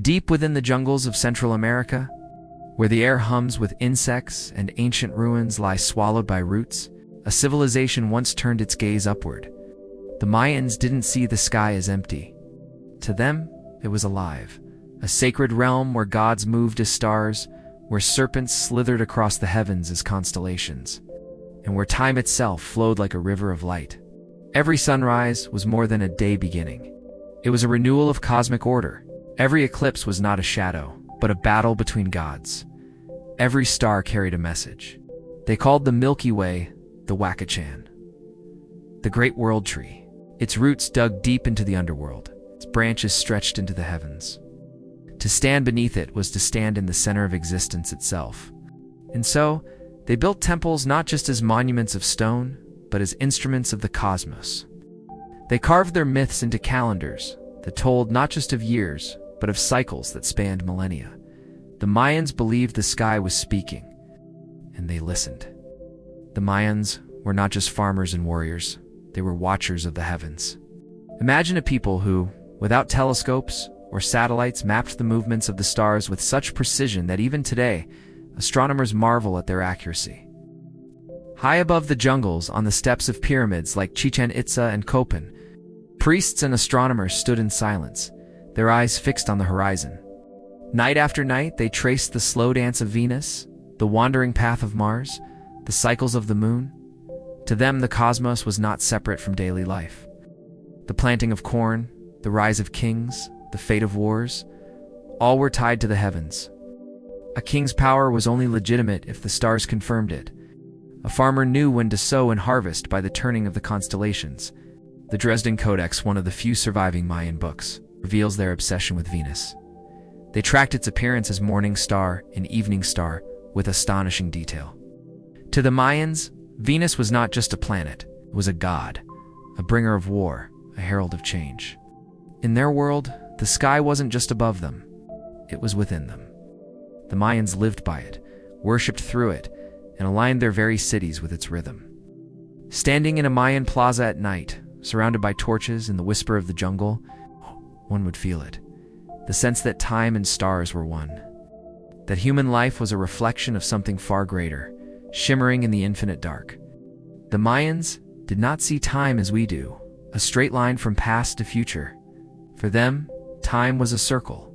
Deep within the jungles of Central America, where the air hums with insects and ancient ruins lie swallowed by roots, a civilization once turned its gaze upward. The Mayans didn't see the sky as empty. To them, it was alive, a sacred realm where gods moved as stars, where serpents slithered across the heavens as constellations, and where time itself flowed like a river of light. Every sunrise was more than a day beginning. It was a renewal of cosmic order. Every eclipse was not a shadow, but a battle between gods. Every star carried a message. They called the Milky Way the Wakachan, the great world tree. Its roots dug deep into the underworld, its branches stretched into the heavens. To stand beneath it was to stand in the center of existence itself. And so, they built temples not just as monuments of stone, but as instruments of the cosmos. They carved their myths into calendars that told not just of years, but of cycles that spanned millennia. The Mayans believed the sky was speaking, and they listened. The Mayans were not just farmers and warriors, they were watchers of the heavens. Imagine a people who, without telescopes or satellites, mapped the movements of the stars with such precision that even today, astronomers marvel at their accuracy. High above the jungles, on the steps of pyramids like Chichen Itza and Copan, priests and astronomers stood in silence, their eyes fixed on the horizon. Night after night, they traced the slow dance of Venus, the wandering path of Mars, the cycles of the moon. To them, the cosmos was not separate from daily life. The planting of corn, the rise of kings, the fate of wars, all were tied to the heavens. A king's power was only legitimate if the stars confirmed it. A farmer knew when to sow and harvest by the turning of the constellations. The Dresden Codex, one of the few surviving Mayan books, reveals their obsession with Venus. They tracked its appearance as morning star and evening star with astonishing detail. To the Mayans, Venus was not just a planet, it was a god, a bringer of war, a herald of change. In their world, the sky wasn't just above them, it was within them. The Mayans lived by it, worshipped through it, and aligned their very cities with its rhythm. Standing in a Mayan plaza at night, surrounded by torches in the whisper of the jungle, one would feel it. The sense that time and stars were one. That human life was a reflection of something far greater, shimmering in the infinite dark. The Mayans did not see time as we do, a straight line from past to future. For them, time was a circle,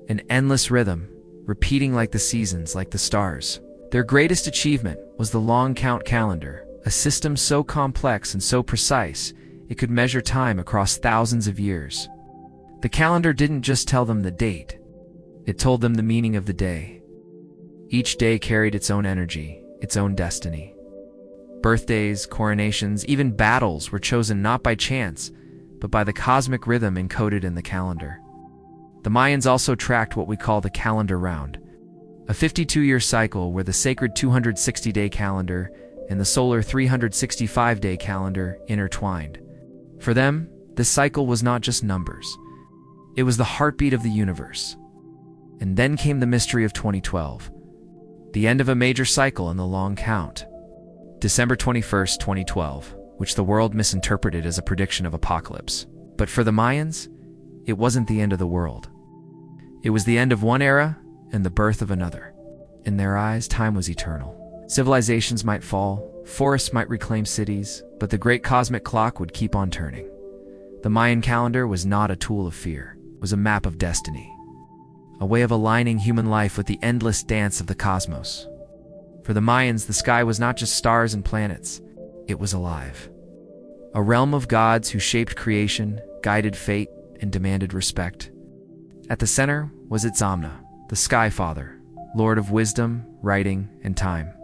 an endless rhythm, repeating like the seasons, like the stars. Their greatest achievement was the long count calendar, a system so complex and so precise, it could measure time across thousands of years. The calendar didn't just tell them the date, it told them the meaning of the day. Each day carried its own energy, its own destiny. Birthdays, coronations, even battles were chosen not by chance, but by the cosmic rhythm encoded in the calendar. The Mayans also tracked what we call the calendar round, a 52-year cycle where the sacred 260-day calendar and the solar 365-day calendar intertwined. For them, this cycle was not just numbers. It was the heartbeat of the universe. And then came the mystery of 2012, the end of a major cycle in the long count. December 21st, 2012, which the world misinterpreted as a prediction of apocalypse. But for the Mayans, it wasn't the end of the world. It was the end of one era and the birth of another. In their eyes, time was eternal. Civilizations might fall, forests might reclaim cities, but the great cosmic clock would keep on turning. The Mayan calendar was not a tool of fear, it was a map of destiny, a way of aligning human life with the endless dance of the cosmos. For the Mayans, the sky was not just stars and planets, it was alive. A realm of gods who shaped creation, guided fate, and demanded respect. At the center was Itzamna, the Sky Father, Lord of wisdom, writing, and time.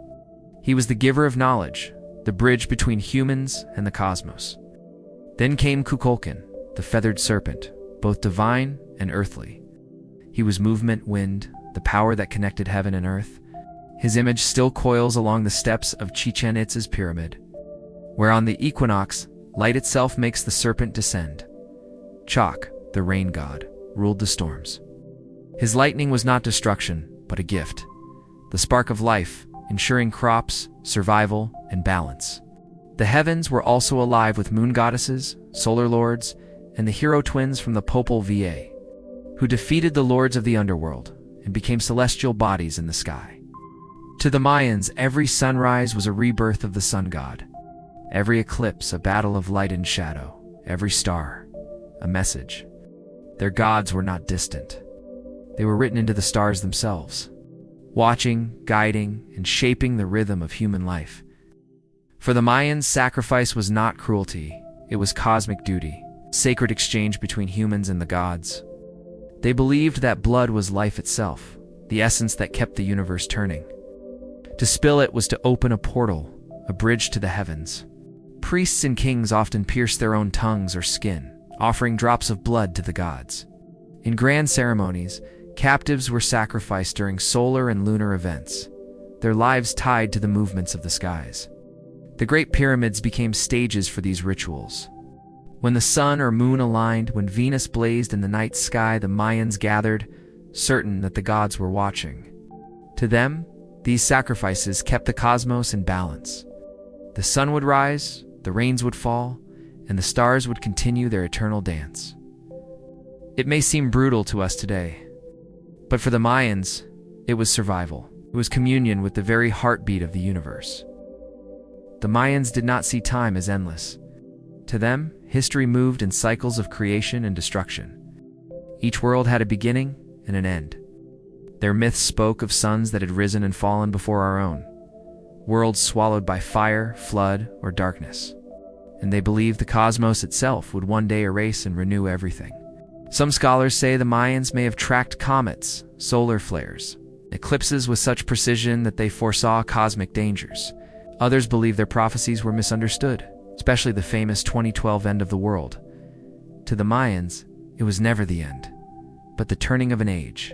He was the giver of knowledge, the bridge between humans and the cosmos. Then came Kukulkan, the feathered serpent, both divine and earthly. He was movement, wind, the power that connected heaven and earth. His image still coils along the steps of Chichen Itza's pyramid, where on the equinox, light itself makes the serpent descend. Chaac, the rain god, ruled the storms. His lightning was not destruction, but a gift, the spark of life, ensuring crops, survival, and balance. The heavens were also alive with moon goddesses, solar lords, and the hero twins from the Popol Vuh, who defeated the lords of the underworld and became celestial bodies in the sky. To the Mayans, every sunrise was a rebirth of the sun god, every eclipse a battle of light and shadow, every star a message. Their gods were not distant. They were written into the stars themselves, watching, guiding, and shaping the rhythm of human life. For the Mayans, sacrifice was not cruelty, it was cosmic duty, sacred exchange between humans and the gods. They believed that blood was life itself, the essence that kept the universe turning. To spill it was to open a portal, a bridge to the heavens. Priests and kings often pierced their own tongues or skin, offering drops of blood to the gods. In grand ceremonies, captives were sacrificed during solar and lunar events, their lives tied to the movements of the skies. The Great Pyramids became stages for these rituals. When the sun or moon aligned, when Venus blazed in the night sky, the Mayans gathered, certain that the gods were watching. To them, these sacrifices kept the cosmos in balance. The sun would rise, the rains would fall, and the stars would continue their eternal dance. It may seem brutal to us today, but for the Mayans, it was survival. It was communion with the very heartbeat of the universe. The Mayans did not see time as endless. To them, history moved in cycles of creation and destruction. Each world had a beginning and an end. Their myths spoke of suns that had risen and fallen before our own, worlds swallowed by fire, flood, or darkness. And they believed the cosmos itself would one day erase and renew everything. Some scholars say the Mayans may have tracked comets, solar flares, eclipses with such precision that they foresaw cosmic dangers. Others believe their prophecies were misunderstood, especially the famous 2012 end of the world. To the Mayans, it was never the end, but the turning of an age,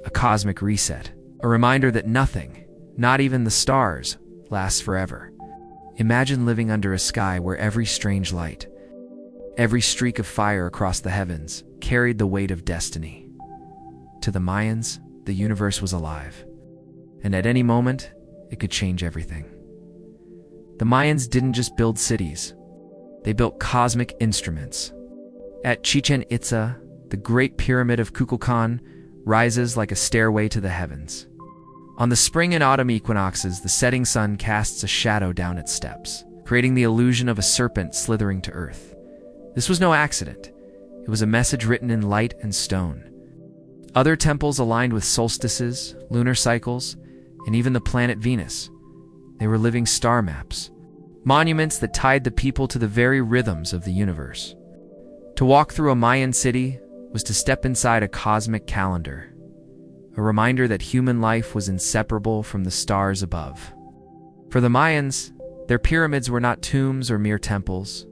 a cosmic reset, a reminder that nothing, not even the stars, lasts forever. Imagine living under a sky where every strange light, every streak of fire across the heavens, carried the weight of destiny. To the Mayans, the universe was alive, and at any moment, it could change everything. The Mayans didn't just build cities, they built cosmic instruments. At Chichen Itza, the Great Pyramid of Kukulkan rises like a stairway to the heavens. On the spring and autumn equinoxes, the setting sun casts a shadow down its steps, creating the illusion of a serpent slithering to earth. This was no accident. It was a message written in light and stone. Other temples aligned with solstices, lunar cycles, and even the planet Venus. They were living star maps, monuments that tied the people to the very rhythms of the universe. To walk through a Mayan city was to step inside a cosmic calendar, a reminder that human life was inseparable from the stars above. For the Mayans, their pyramids were not tombs or mere temples.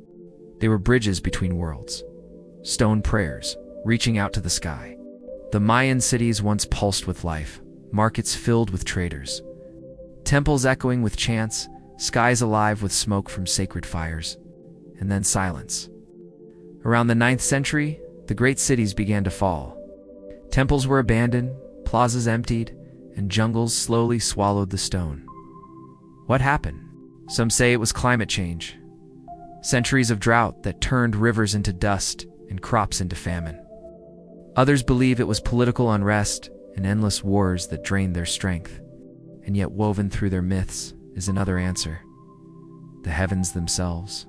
They were bridges between worlds, stone prayers reaching out to the sky. The Mayan cities once pulsed with life, markets filled with traders, temples echoing with chants, skies alive with smoke from sacred fires, and then silence. Around the 9th century, the great cities began to fall. Temples were abandoned, plazas emptied, and jungles slowly swallowed the stone. What happened? Some say it was climate change. Centuries of drought that turned rivers into dust and crops into famine. Others believe it was political unrest and endless wars that drained their strength. And yet woven through their myths is another answer: the heavens themselves.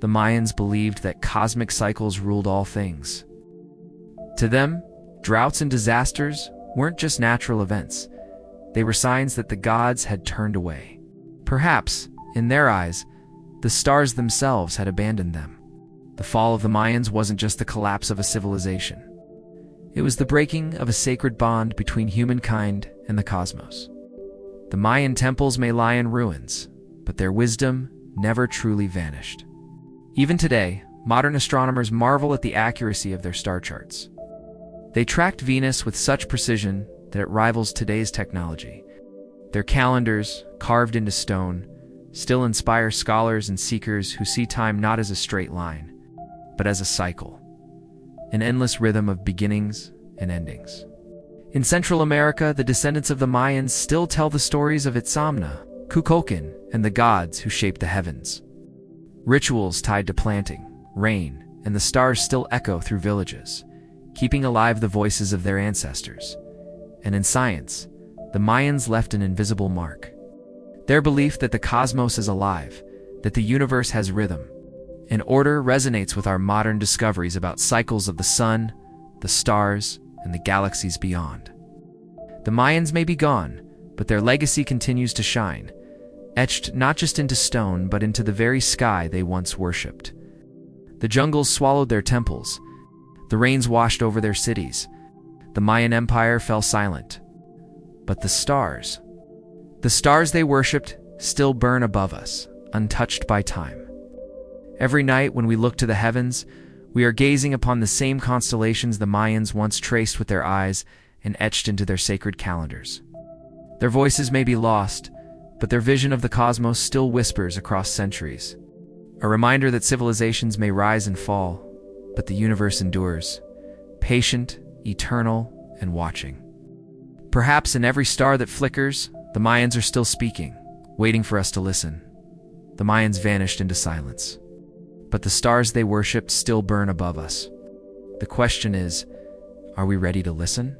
The Mayans believed that cosmic cycles ruled all things. To them, droughts and disasters weren't just natural events. They were signs that the gods had turned away. Perhaps, in their eyes, the stars themselves had abandoned them. The fall of the Mayans wasn't just the collapse of a civilization. It was the breaking of a sacred bond between humankind and the cosmos. The Mayan temples may lie in ruins, but their wisdom never truly vanished. Even today, modern astronomers marvel at the accuracy of their star charts. They tracked Venus with such precision that it rivals today's technology. Their calendars, carved into stone, still inspire scholars and seekers who see time not as a straight line, but as a cycle, an endless rhythm of beginnings and endings. In Central America, the descendants of the Mayans still tell the stories of Itzamna, Kukulkan, and the gods who shaped the heavens. Rituals tied to planting, rain, and the stars still echo through villages, keeping alive the voices of their ancestors. And in science, the Mayans left an invisible mark. Their belief that the cosmos is alive, that the universe has rhythm and order resonates with our modern discoveries about cycles of the sun, the stars, and the galaxies beyond. The Mayans may be gone, but their legacy continues to shine, etched not just into stone but into the very sky they once worshipped. The jungles swallowed their temples, the rains washed over their cities, the Mayan Empire fell silent. But the stars they worshipped, still burn above us, untouched by time. Every night when we look to the heavens, we are gazing upon the same constellations the Mayans once traced with their eyes and etched into their sacred calendars. Their voices may be lost, but their vision of the cosmos still whispers across centuries. A reminder that civilizations may rise and fall, but the universe endures, patient, eternal, and watching. Perhaps in every star that flickers, the Mayans are still speaking, waiting for us to listen. The Mayans vanished into silence, but the stars they worshipped still burn above us. The question is, are we ready to listen?